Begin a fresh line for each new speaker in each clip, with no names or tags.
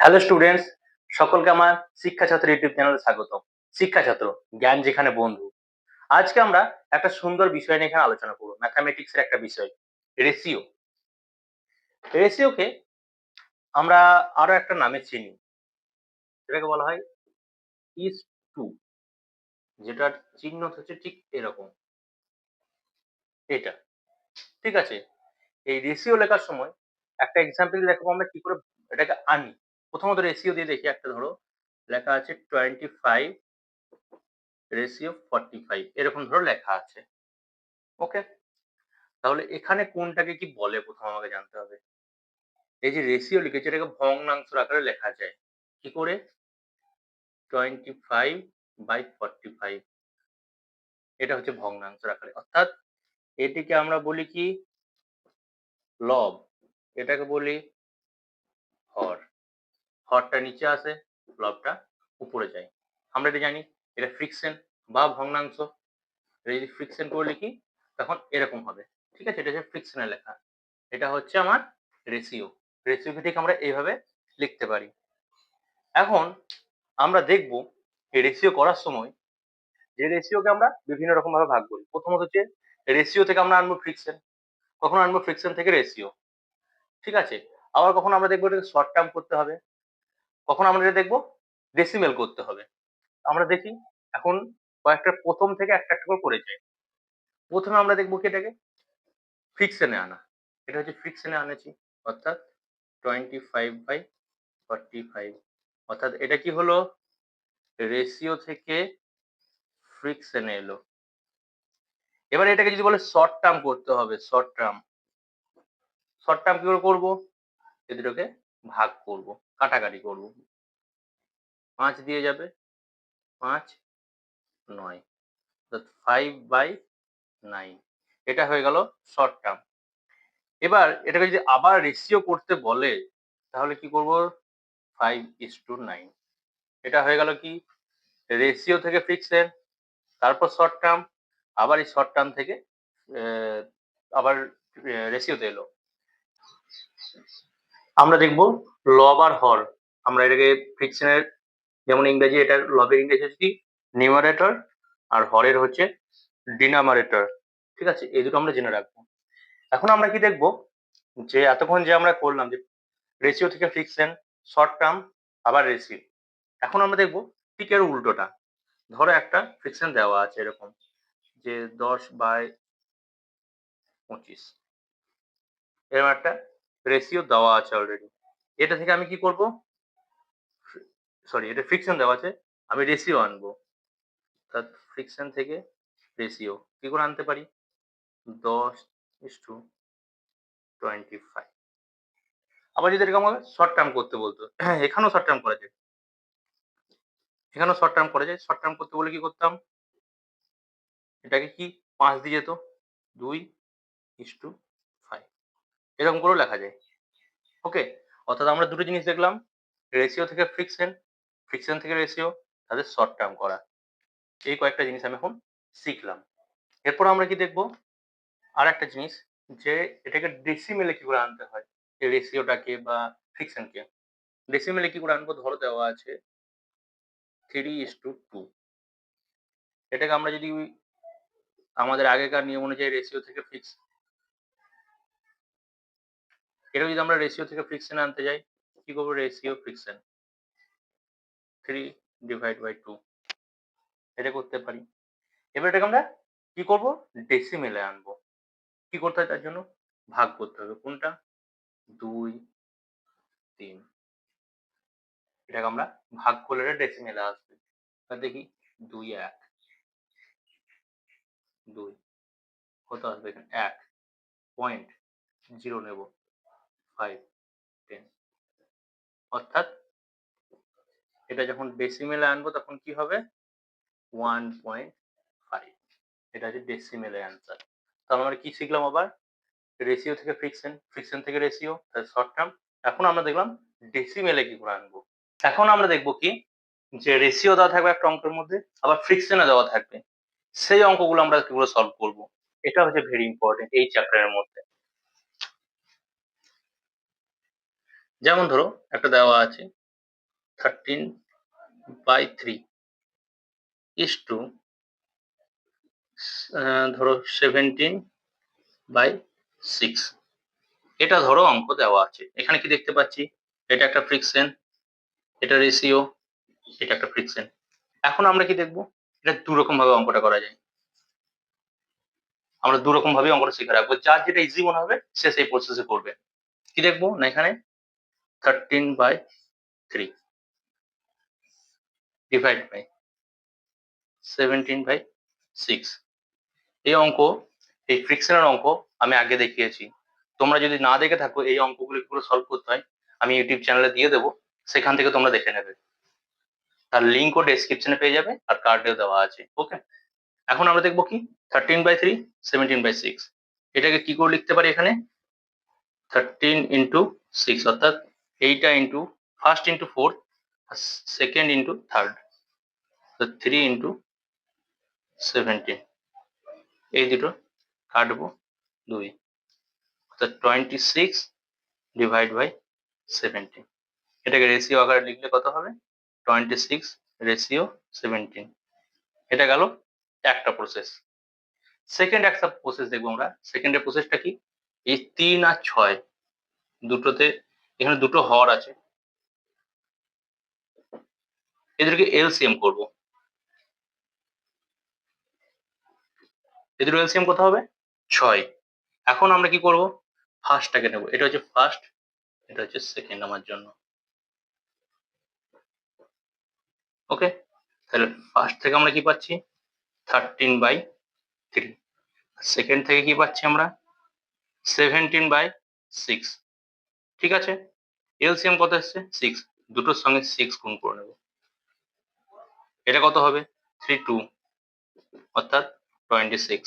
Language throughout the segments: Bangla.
হ্যালো স্টুডেন্টস, সকলকে আমার শিক্ষা ছাত্র ইউটিউব চ্যানেলে স্বাগত। শিক্ষা ছাত্র, জ্ঞান যেখানে বন্ধু। আজকে আমরা একটা সুন্দর বিষয় নিয়ে এখানে আলোচনা করব। ম্যাথামেটিক্স এর একটা বিষয়, রেশিও। রেশিওকে আমরা আরো একটা নামে চিনি, যেটাকে বলা হয় ইস টু, যেটার চিহ্ন হচ্ছে ঠিক এরকম, এটা। ঠিক আছে? এই রেশিও লেখার সময় একটা এক্সাম্পল দেখাবো আমরা কি করে এটাকে আনি। প্রথমত রেশিও দিয়ে দেখি, একটা ধরো লেখা আছে 25 রেশিও 45, এরকম ধরো লেখা আছে। ওকে, তাহলে এখানে কোনটাকে কি বলে প্রথম আমাকে জানতে হবে। এই যে রেশিও লিখেছে এটাকে ভগ্নাংশের আকারে লেখা যায় কি করে? 25/45, এটা হচ্ছে ভগ্নাংশের আকারে, অর্থাৎ এটিকে আমরা বলি কি লব, এটাকে বলি হর। হরটা নিচে আসে, লবটা উপরে যায়। আমরা এটা জানি, এটা ফ্রিকশন বা ভগ্নাংশ। এটা যদি ফ্রিকশন করে লিখি তখন এরকম হবে। ঠিক আছে, এটা হচ্ছে ফ্রিকশনের লেখা। এটা হচ্ছে আমার রেশিও। রেশিওকে ঠিক আমরা এইভাবে লিখতে পারি। এখন আমরা দেখব এই রেশিও করার সময় যে রেশিওকে আমরা বিভিন্ন রকম ভাবে ভাগ করি। প্রথমত হচ্ছে রেশিও থেকে আমরা আনবো ফ্রিকশন, কখনো আনবো ফ্রিকশন থেকে রেশিও। ঠিক আছে, আবার কখনো আমরা দেখবো এটাকে শর্ট টার্ম করতে হবে, কখনো আমরা এটা দেখবো ডেসিমেল করতে হবে। আমরা দেখি এখন কয়েকটা প্রথম থেকে একটা একটা করে যাই। প্রথমে আমরা দেখবো কি এটাকে ফ্রিকশনে আনা। এটা হচ্ছে ফ্রিকশনে আনেছি, অর্থাৎ 25/45, অর্থাৎ এটা কি হলো রেশিও থেকে ফ্রিকশনে এলো। এবার এটাকে যদি বলে শর্ট টার্ম করতে হবে, শর্ট টার্ম, শর্ট টার্ম কি করে করবো? এই দুটোকে ভাগ করব, কাটাকাটি করব। 5 দিয়ে যাবে, 5 9, অর্থাৎ 5/9, এটা হয়ে গেল শর্ট টার্ম। এবার এটাকে যদি আবার রেশিও করতে বলে তাহলে কি করব? 5:9, এটা হয়ে গেল কি রেশিও থেকে ফিক্সড, তারপর শর্ট টার্ম, আবার এই শর্ট টার্ম থেকে আবার রেশিওতে এলো। আমরা দেখব লব আর হর। আমরা এটাকে ফ্রিকশনের, যেমন ইংরেজি এটার লবের ইংরেজি হচ্ছে কি নিউমারেটর, আর হরের হচ্ছে ডিনোমিনেটর। ঠিক আছে, এই দুটো আমরা জেনে রাখবো। এখন আমরা কি দেখব, যে এতক্ষণ যে আমরা করলাম যে রেশিও থেকে ফ্রিকশন, শর্ট টার্ম, আবার রেশিও। এখন আমরা দেখব ঠিক এর উল্টোটা। ধরো একটা ফ্রিকশন দেওয়া আছে এরকম, যে 10/25, এরকম একটা রেশিও দেওয়া আছে অলরেডি। এটা থেকে আমি কি করব? সরি, এটা ফ্রিকশন দেওয়া আছে, আমি রেশিও আনবো। অর্থাৎ ফ্রিকশন থেকে রেশিও কি করে আনতে পারি? 10:25। আবার যদি এরকম আমাকে শর্ট টার্ম করতে বলতো, এখানেও শর্ট টার্ম করা যায়, এখানেও শর্ট টার্ম করা যায়। শর্ট টার্ম করতে বলে কি করতাম? এটাকে কি 5 দিয়ে যেত, 2:5, এরকম করেও লেখা যায়। ওকে, অর্থাৎ আমরা দুটো জিনিস দেখলাম, রেশিও থেকে ফ্রিকশন, ফ্রিকশন থেকে রেশিও, তাদের শর্ট টার্ম করা। এই কয়েকটা জিনিস আমি এখন শিখলাম। এরপর আমরা কি দেখব? আরেকটা জিনিস, যে এটাকে ডেসিমেলে কি করে আনতে হয়, এই রেশিওটাকে বা ফ্রিকশনকে। ডেসিমেলে কি করে আনবো? ধরো দেওয়া আছে 3:2, এটাকে আমরা যদি আমাদের আগেকার নিয়ম অনুযায়ী রেশিও থেকে ফিক্স, এটা যদি আমরা রেশিও থেকে ফ্রিকশন আনতে যাই, কি করবো? রেশিও ফ্রিকশন 3/2, এটা করতে পারি। এবার এটাকে আমরা কি করব? ডেসিমেলে আনবো। কি করতে হয় তার জন্য? ভাগ করতে হবে। কোনটা? 2, 3, এটাকে আমরা ভাগ করলে এটা ডেসিমেলে আসবে। এবার দেখি 2 1, 2 কত আসবে এখানে? 1.0 নেব, 5, 10, অর্থাৎ এটা যখন ডেসিমেলে আনবো তখন কি হবে? 1.5, এটা হচ্ছে ডেসিমেলের অ্যান্সার। তাহলে আমরা কি শিখলাম আবার? রেশিও থেকে ফ্রিকশন, ফ্রিকশন থেকে রেশিও, তাহলে শর্ট টার্ম। এখন আমরা দেখলাম ডেসিমেলে কি করে আনবো। এখন আমরা দেখবো কি, যে রেশিও দেওয়া থাকবে একটা অঙ্কের মধ্যে, আবার ফ্রিকশনও দেওয়া থাকবে। সেই অঙ্কগুলো আমরা কি করে সলভ করব। এটা হচ্ছে ভেরি ইম্পর্টেন্ট এই চ্যাপ্টারের মধ্যে। যেমন ধরো একটা দেওয়া আছে 13/3 ইস টু ধরো 17/6। এটা ধরো অঙ্ক দেওয়া আছে। এখানে কি দেখতে পাচ্ছি? এটা একটা ফ্রিকশন, এটা রেশিও, এটা একটা ফ্রিকশন। এখন আমরা কি দেখবো? এটা দুরকম ভাবে অঙ্কটা করা যায়। আমরা দুরকম ভাবে অঙ্কটা শিখে রাখবো। যার যেটা ইজি মনে হবে সে সেই প্রসেসে করবে। কি দেখবো না এখানে 13/3 ডিভাইড বাই 17/6। এই অঙ্ক, এই ফ্রিকশনের অঙ্ক আমি আগে দেখিয়েছি। তোমরা যদি না দেখে থাকো এই অঙ্কগুলো পুরো সলভ করতে হয়, আমি ইউটিউব চ্যানেলে দিয়ে দেবো, সেখান থেকে তোমরা দেখে নেবে। তার লিঙ্কও ডেসক্রিপশনে পেয়ে যাবে আর কার্ডেও দেওয়া আছে। ওকে, এখন আমরা দেখবো কি 13/3 17/6। এটাকে কি করে লিখতে পারি? এখানে 13 × 6 অর্থাৎ এইটা into first into four, second into third, 3 × 17। এই দুটো কাটবো 2, অর্থাৎ 26 ডিভাইড বাই 17। এটাকে রেশিও আকারে লিখলে কত হবে? 26/17। এটা গেল একটা প্রসেস। সেকেন্ড একটা প্রসেস দেখবো আমরা। সেকেন্ডের প্রসেসটা কি? এই 3 আর 6 দুটোতে, এখানে দুটো হর আছে, এদেরকে এলসিএম করব। এদের এলসিএম কত হবে? 6। এখন আমরা কি করব? ফার্স্টটাকে নেব। এটা হচ্ছে ফার্স্ট, এটা হচ্ছে সেকেন্ড আমার জন্য। ওকে, তাহলে ফার্স্ট থেকে আমরা কি পাচ্ছি? 13/3। সেকেন্ড থেকে কি পাচ্ছি আমরা? 17/6। ঠিক আছে, এলসিএম কত এসছে? 6। দুটোর সঙ্গে 6 গুণ করে নেব। এটা কত হবে? 3 2, অর্থাৎ 26।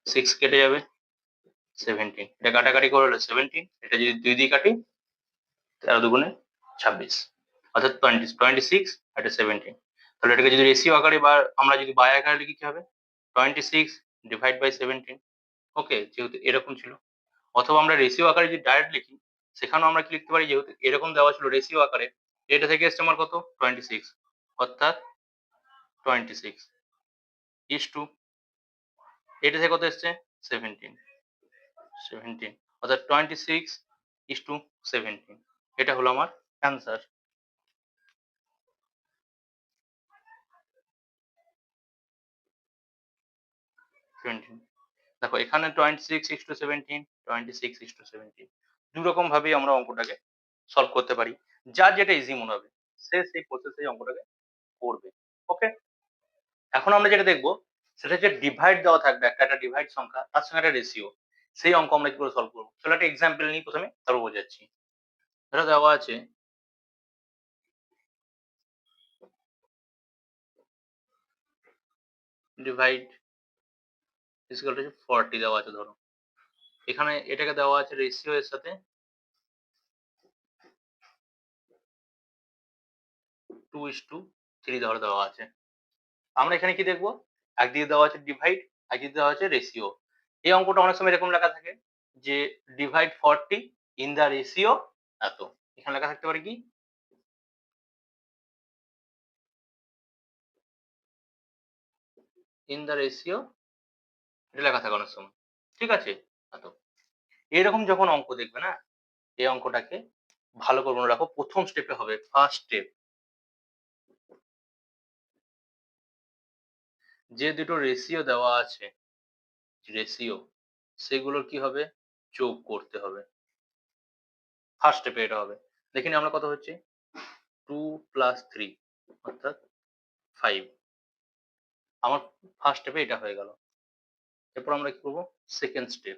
6 কেটে যাবে, 17। এটা কাটাকাটি করে হলো 17। এটা যদি 2 দিয়ে কাটি, 13 দুগুণে 26, অর্থাৎ 26 এটা 17। তাহলে এটাকে যদি রেশিও আকারে বা আমরা যদি বাই আকারে লিখি কি হবে? 26 ডিভাইড বাই 17। ওকে, যেহেতু এরকম ছিল। অথবা আমরা রেশিও আকারে যদি ডাইরেক্ট লিখি, সেখানেও আমরা কি লিখতে পারি? যেহেতু এরকম দেওয়া ছিল রেশিও আকারে, এটা থেকে এসছে আমার কত? 26, অর্থাৎ 26 ইস টু এটা থেকে কত এসছে? 17, অর্থাৎ 26:17। এটা হলো আমার অ্যান্সার। দেখো এখানে 26:17, 26:17 দুরকম ভাবেই আমরা অঙ্কটাকে সলভ করতে পারি। যার যেটা ইজি মনে হবে সে সেই প্রসেসে অঙ্কটাকে করবে। ওকে, এখন আমরা যেটা দেখবো সেটা হচ্ছে ডিভাইড দেওয়া থাকবে, একটা ডিভাইড সংখ্যা, তার সঙ্গে একটা রেশিও। সেই অঙ্ক আমরা কি করে সলভ করবো? চলো একটা এক্সাম্পল নিই প্রথমে, তারপর বোঝাচ্ছি। এটা দেওয়া আছে ডিভাইড ইকুয়াল টু 40 দেওয়া আছে। ধরো এখানে এটাকে দেওয়া আছে রেশিও এর সাথে 2:3 ধরে দেওয়া আছে। আমরা এখানে কি দেখবো? একদিকে দেওয়া আছে ডিভাইড, একদিকে দেওয়া আছে রেশিও। এই অঙ্কটা অনেক সময় এরকম লেখা থাকে যে ডিভাইড 40 ইন দা রেশিও এত। এখানে লেখা থাকতে পারে কি ইন দা রেশিও, এটা লেখা থাকে অনেক সময়। ঠিক আছে, এত। এরকম যখন অঙ্ক দেখবে না, এই অঙ্কটাকে ভালো করে মনে রাখো। প্রথম স্টেপে হবে, ফার্স্ট স্টেপ, যে দুটো রেশিও দেওয়া আছে, রেশিও, সেগুলোর কি হবে? যোগ করতে হবে। ফার্স্ট স্টেপে এটা হবে। দেখি আমরা কত হচ্ছে? 2 + 3 অর্থাৎ 5। আমার ফার্স্ট স্টেপে এটা হয়ে গেল। এরপর আমরা কি করবো? সেকেন্ড স্টেপ,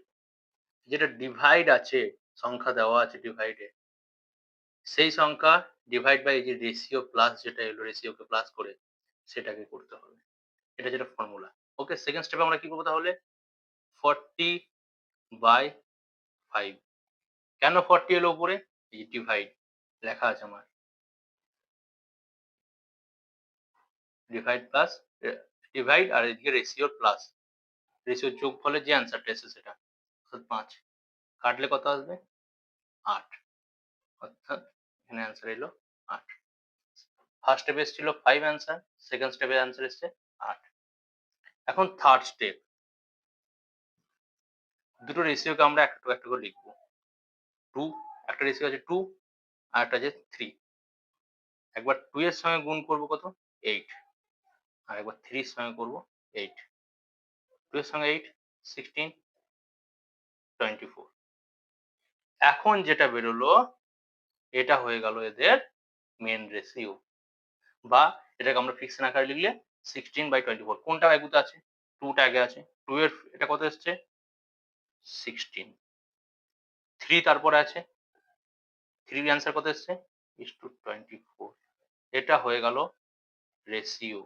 যেটা ডিভাইড আছে, সংখ্যা দেওয়া আছে ডিভাইডে, সেই সংখ্যা ডিভাইড বাই যে রেশিও প্লাস যেটা এলো, রেশিওকে প্লাস করে সেটাকে করতে হবে। এটা যেটা ফর্মুলা। ওকে, সেকেন্ড স্টেপে আমরা কি করবো তাহলে? 40/5। কেন 40 এলো উপরে? এই ডিভাইড লেখা আছে আমার, ডিভাইড প্লাস ডিভাইড আর এদিকে রেশিও প্লাস, রেশিওর যোগফলে যে অ্যান্সারটা এসেছে সেটা, অর্থাৎ 5। কাটলে কত আসবে? 8, অর্থাৎ এখানে অ্যান্সার এলো 8। ফার্স্ট স্টেপে এসেছিল 5 অ্যান্সার, সেকেন্ড স্টেপের অ্যান্সার এসছে 8। এখন থার্ড স্টেপ, দুটো রেশিওকে আমরা একটা একটা করে লিখবো। 2, একটা রেশিও আছে 2 আর একটা আছে 3। একবার 2 এর সঙ্গে গুণ করব কত? 8, আর একবার 3 এর সঙ্গে করব 8। 2 এর সঙ্গে 8, 16, 24। এখন যেটা বেরোলো এটা হয়ে গেল এদের মেন রেশিও, বা এটাকে আমরা ফ্রিকশন আকারে লিখলে 16/24। কোনটা আগুতে আছে? 2 টা আগে আছে। 2 এর এটা কত এসছে? 16। 3 তারপরে আছে। 3 এর অ্যান্সার কত এসছে? is to 24। এটা হয়ে গেল রেশিও।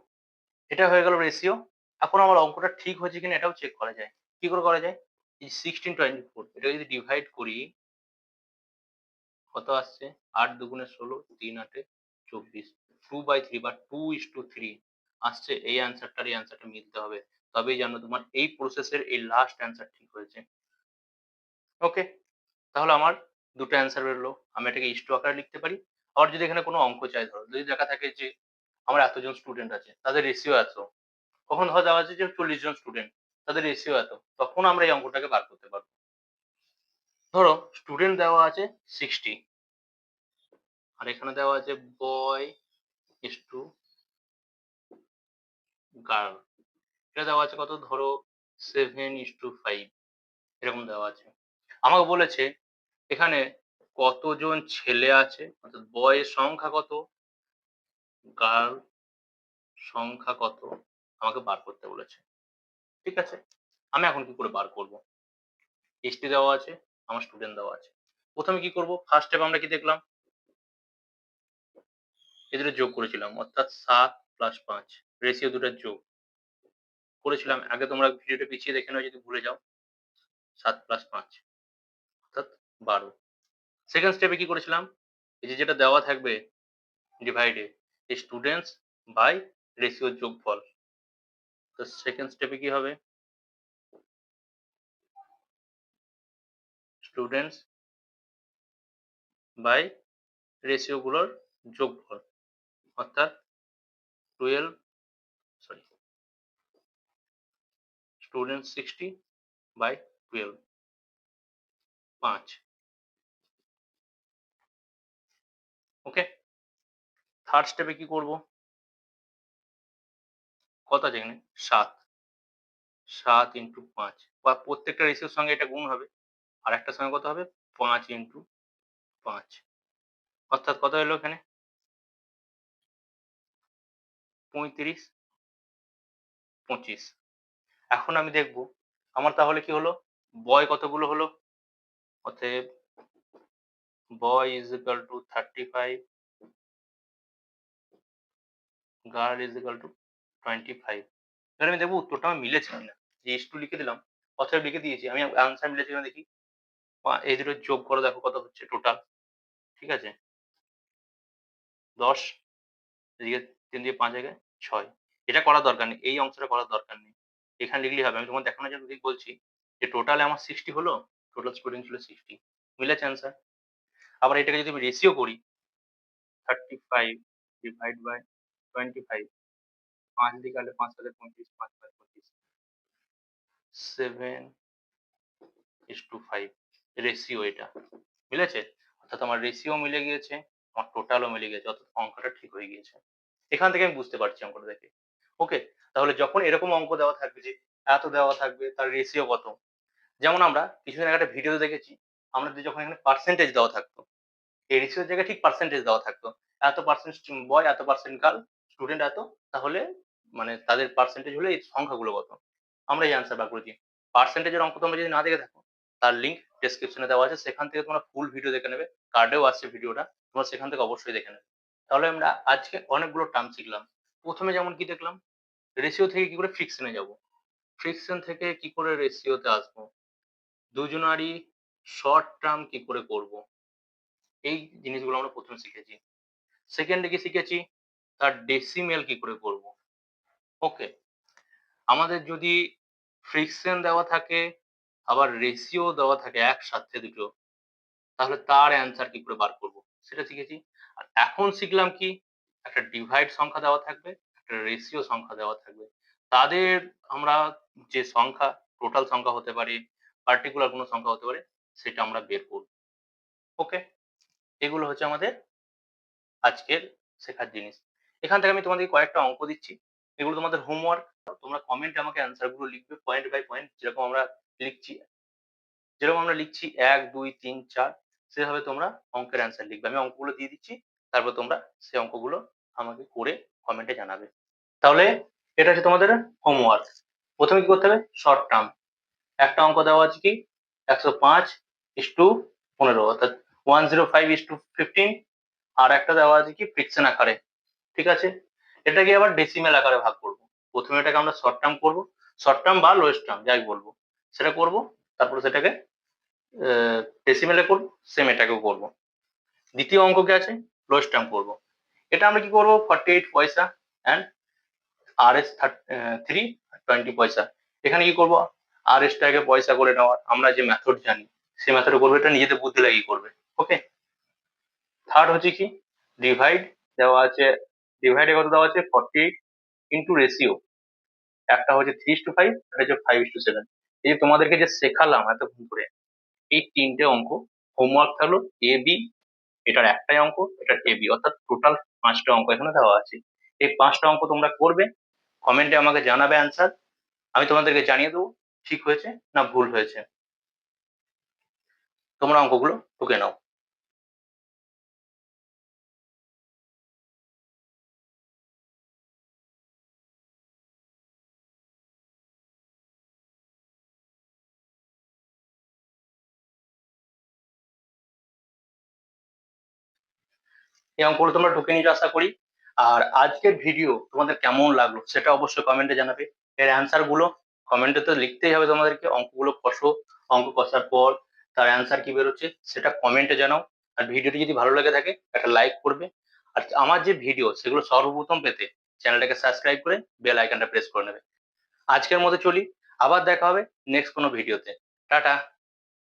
এটা হয়ে গেল রেশিও। এখন আমার অঙ্কটা ঠিক হয়েছে কিনা এটাও চেক করা যায়। কি করে করা যায়? এই 16/24 এটাকে যদি ডিভাইড করি কত আসছে? ৮ দুগুণে ১৬, ৩ ৮ ২৪। 2/3 বা 2:3 আসছে। এই অ্যান্সারটার এই অ্যান্সারটা মিলতে হবে। তবেই জানো তোমার এই প্রসেসের এই লাস্ট অ্যান্সার ঠিক হয়েছে। ওকে? তাহলে আমার ২ টো অ্যান্সার বেরোলো। আমি এটাকে ইস টু আকারে লিখতে পারি। আবার যদি এখানে কোনো অঙ্ক চাই ধরো, যদি লেখা থাকে যে আমার এতজন স্টুডেন্ট আছে, তাদের রেশিও এত। কখনো ধরো দেওয়া আছে যে ৪০ জন স্টুডেন্ট, তাদের রেশিও এত। তখন আমরা এই অঙ্কটাকে বার করতে পারবো। ধরো স্টুডেন্ট দেওয়া আছে 60 আর এখানে দেওয়া আছে বয় ইস টু গার্ল। এটা দেওয়া আছে কত? ধরো 7:5 এরকম দেওয়া আছে। আমাকে বলেছে এখানে কতজন ছেলে আছে, অর্থাৎ বয়ের সংখ্যা কত, গার্ল সংখ্যা কত আমাকে বার করতে বলেছে। ঠিক আছে? আমি এখন কি করে বার করব? এসটি দেওয়া আছে, আমার স্টুডেন্ট দেওয়া আছে। প্রথমে কি করব? ফার্স্ট স্টেপ আমরা কি দেখলাম? এ দুটো যোগ করেছিলাম, অর্থাৎ ৭ প্লাস ৫ রেশিও দুটার যোগ করেছিলাম। আগে তোমরা ভিডিওটা পিছিয়ে দেখে নাও যদি ভুলে যাও। ৭ প্লাস ৫ অর্থাৎ ১২। সেকেন্ড স্টেপে কি করেছিলাম? এই যে যেটা দেওয়া থাকবে ডিভাইডে, এই স্টুডেন্টস বাই রেশিওর যোগফল। তো সেকেন্ড স্টেপে কি হবে? স্টুডেন্টস বাই রেশিও গুলোর যোগফল, অর্থাৎ 12 sorry student 60 by 12 5। Okay? Third স্টেপে কি করব? কত আছে এখানে? ৭। ৭ ইন্টু ৫ বা প্রত্যেকটা রেশিওর সঙ্গে এটা গুণ হবে। আর একটার সঙ্গে কত হবে? ৫ ইন্টু ৫ অর্থাৎ কত এলো এখানে? ৩৫, ২৫। এখন আমি দেখব আমার তাহলে কি হলো? বয় কতগুলো হলো? অতএব boy is equal to 35, girl is equal to 25। এবার আমি দেখবো উত্তরটা আমার মিলেছে কিনা। যে is2 লিখে দিলাম, অতএব লিখে দিয়েছি। আমি আনসার মিলেছে কিনা দেখি। এই দুটো যোগ করে দেখো কত হচ্ছে টোটাল। ঠিক আছে? ১০, এদিকে ৩ দিয়ে ৫ জায়গায় ৬। এটা করার দরকার নেই। এই অংশটা করার দরকার নেই। এখানে লিখলেই হবে। আমি তোমার দেখানোর জন্য বলছি যে টোটালে আমার 60 হলো, টোটাল স্টুডেন্ট ছিল 60। মিলেছে অ্যান্সার। আবার এটাকে যদি আমি রেশিও করি 35 ডিভাইড বাই 25, ৫ দিয়ে কাটলে ৫ হাজার ২৫, ৫ ৫ ২৫, 7:5 রেশিও এটা। মিলেছে? অর্থাৎ আমার রেশিও মিলে গিয়েছে, আমার টোটালও মিলে গেছে। অর্থাৎ অঙ্কটা ঠিক হয়ে গিয়েছে। এখান থেকে আমি বুঝতে পারছি অঙ্কটা দেখে। ওকে? তাহলে যখন এরকম অঙ্ক দেওয়া থাকবে যে এত দেওয়া থাকবে তার রেশিও কত? যেমন আমরা কিছুদিন আগে একটা ভিডিওতে দেখেছি, আমাদের যখন এখানে পার্সেন্টেজ দেওয়া থাকতো, এই রেশিওর জায়গায় ঠিক পার্সেন্টেজ দেওয়া থাকতো। এত পার্সেন্ট বয়, এত পার্সেন্ট গার্ল, স্টুডেন্ট এত, তাহলে মানে তাদের পার্সেন্টেজ হলে এই সংখ্যাগুলো কত? আমরা এই অ্যান্সার বার করেছি। পার্সেন্টেজের অঙ্ক তোমরা যদি না দেখে থাকো, তার লিঙ্ক ডেসক্রিপশনে দেওয়া আছে। সেখান থেকে তোমরা ফুল ভিডিও দেখে নেবে। কার্ডেও আসছে ভিডিওটা। তোমরা সেখান থেকে অবশ্যই দেখে নেবে। তাহলে আমরা আজকে অনেকগুলো টার্ম শিখলাম। প্রথমে যেমন কি দেখলাম? রেশিও থেকে কি করে ফ্রিকশনে যাবো। ফ্রিকশন থেকে কি করে রেশিওতে আসবো। দুজনারই শর্ট টার্ম কি করে করব। এই জিনিসগুলো আমরা প্রথমে শিখেছি। সেকেন্ডে কি শিখেছি? তার ডেসিমেল কি করে করব। ওকে? আমাদের যদি ফ্রিকশন দেওয়া থাকে, আবার রেশিও দেওয়া থাকে একসাথে দুটো, তাহলে তার অ্যান্সার কি করে বার করব সেটা শিখেছি। আর এখন শিখলাম কি? একটা ডিভাইড সংখ্যা দেওয়া থাকবে, একটা রেশিও সংখ্যা দেওয়া থাকবে। তাদের আমরা যে সংখ্যা, টোটাল সংখ্যা হতে পারে, পার্টিকুলার কোনো সংখ্যা হতে পারে, সেটা আমরা বের করব। ওকে? এগুলো হচ্ছে আমাদের আজকের শেখার জিনিস। এখান থেকে আমি তোমাদেরকে কয়েকটা অঙ্ক দিচ্ছি। এগুলো তোমাদের হোমওয়ার্ক। তোমরা কমেন্টে আমাকে অ্যান্সার গুলো লিখবে পয়েন্ট বাই পয়েন্ট, লিখছি যেরকম আমরা লিখছি ১, ২, ৩, ৪ সেভাবে তোমরা অঙ্কের অ্যান্সার লিখবে। আমি অঙ্কগুলো দিয়ে দিচ্ছি। তারপর তোমরা সেই অঙ্কগুলো আমাকে করে কমেন্টে জানাবে। তাহলে এটা হচ্ছে তোমাদের হোমওয়ার্ক। ১ম এ কি করতে হবে? Short term. একটা অঙ্ক দেওয়া আছে কি ১০৫:১৫ অর্থাৎ 105:15, আর একটা দেওয়া আছে কি ফ্রিকশন আকারে। ঠিক আছে? এটাকে আবার ডেসিমেল আকারে ভাগ করব। ১ম এটাকে আমরা শর্ট টার্ম করব। শর্ট টার্ম বা লোয়েস্ট টার্ম যাই বলবো। সেটা করব। তারপরে সেটাকে ডেসিমেলে করব, সেম এটাকেও করব। দ্বিতীয় অঙ্ক কি আছে? লোয়েস্ট টার্ম করব। এটা আমরা কি করব? 48 পয়সা অ্যান্ড RS 3 পয়সা। এখানে কি করব? RS টাকে পয়সা করে নেওয়ার আমরা যে মেথড জানি সেই মেথডে করবো। এটা নিজেদের বুদ্ধি লাগিয়ে করবে। ওকে? থার্ড হচ্ছে কি ডিভাইড দেওয়া আছে। ডিভাইডে কত দেওয়া আছে? 48 ইন্টু রেশিও। একটা হচ্ছে 3:5, একটা হচ্ছে 5:7। এই যে তোমাদেরকে যে শেখালাম এতক্ষণ ধরে, এই তিনটে অঙ্ক হোমওয়ার্ক থাকলো। এ বি, এটার একটাই অঙ্ক, এটার এ বি, অর্থাৎ টোটাল 5টা অঙ্ক এখানে দেওয়া আছে। এই 5টা অঙ্ক তোমরা করবে, কমেন্টে আমাকে জানাবে অ্যান্সার। আমি তোমাদেরকে জানিয়ে দেবো ঠিক হয়েছে না ভুল হয়েছে। তোমরা অঙ্কগুলো টুকে নাও। এই অঙ্কগুলো তোমরা টুকে নিয়েছো আশা করি। আর আজকের ভিডিও তোমাদের কেমন লাগলো সেটা অবশ্যই কমেন্টে জানাবে। এর অ্যান্সার গুলো কমেন্টে তো লিখতেই হবে তোমাদেরকে। অঙ্কগুলো কষো, অঙ্ক কষার পর তার অ্যান্সার কি বেরোচ্ছে সেটা কমেন্টে জানাও। আর ভিডিওটি যদি ভালো লেগে থাকে একটা লাইক করবে। আর আমার যে ভিডিও সেগুলো সর্বপ্রথম পেতে চ্যানেলটাকে সাবস্ক্রাইব করে বেল আইকনটা প্রেস করে নেবে। আজকের মতো চলি, আবার দেখা হবে নেক্সট কোনো ভিডিওতে। টাটা।